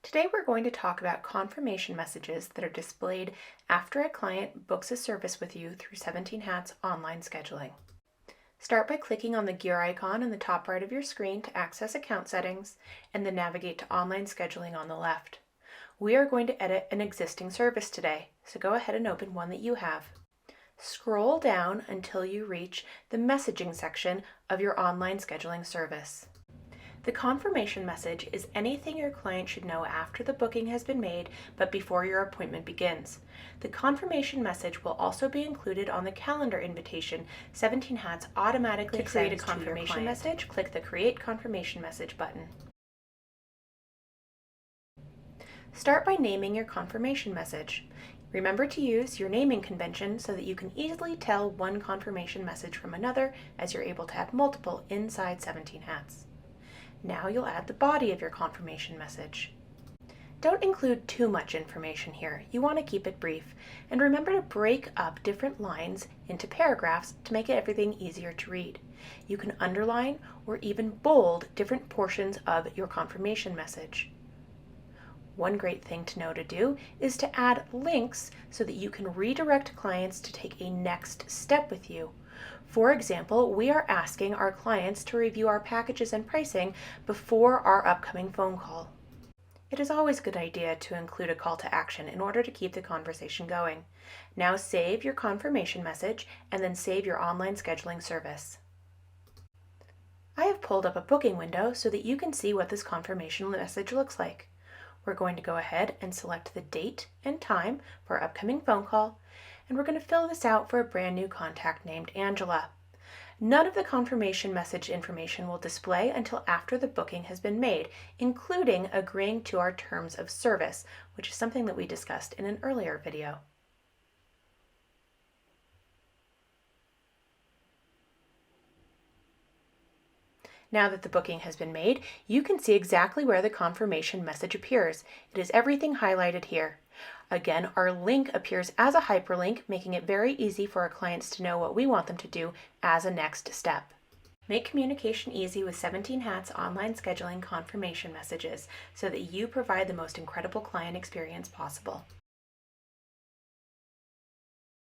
Today we're going to talk about confirmation messages that are displayed after a client books a service with you through 17 Hats online scheduling. Start by clicking on the gear icon in the top right of your screen to access account settings, and then navigate to online scheduling on the left. We are going to edit an existing service today, so go ahead and open one that you have. Scroll down until you reach the messaging section of your online scheduling service. The confirmation message is anything your client should know after the booking has been made but before your appointment begins. The confirmation message will also be included on the calendar invitation 17 Hats automatically sends to your client. To create a confirmation message, click the Create Confirmation Message button. Start by naming your confirmation message. Remember to use your naming convention so that you can easily tell one confirmation message from another, as you're able to have multiple inside 17 Hats. Now you'll add the body of your confirmation message. Don't include too much information here. You want to keep it brief. And remember to break up different lines into paragraphs to make everything easier to read. You can underline or even bold different portions of your confirmation message. One great thing to know to do is to add links so that you can redirect clients to take a next step with you. For example, we are asking our clients to review our packages and pricing before our upcoming phone call. It is always a good idea to include a call to action in order to keep the conversation going. Now save your confirmation message and then save your online scheduling service. I have pulled up a booking window so that you can see what this confirmation message looks like. We're going to go ahead and select the date and time for our upcoming phone call, and we're going to fill this out for a brand new contact named Angela. None of the confirmation message information will display until after the booking has been made, including agreeing to our terms of service, which is something that we discussed in an earlier video. Now that the booking has been made, you can see exactly where the confirmation message appears. It is everything highlighted here. Again, our link appears as a hyperlink, making it very easy for our clients to know what we want them to do as a next step. Make communication easy with 17 Hats online scheduling confirmation messages so that you provide the most incredible client experience possible.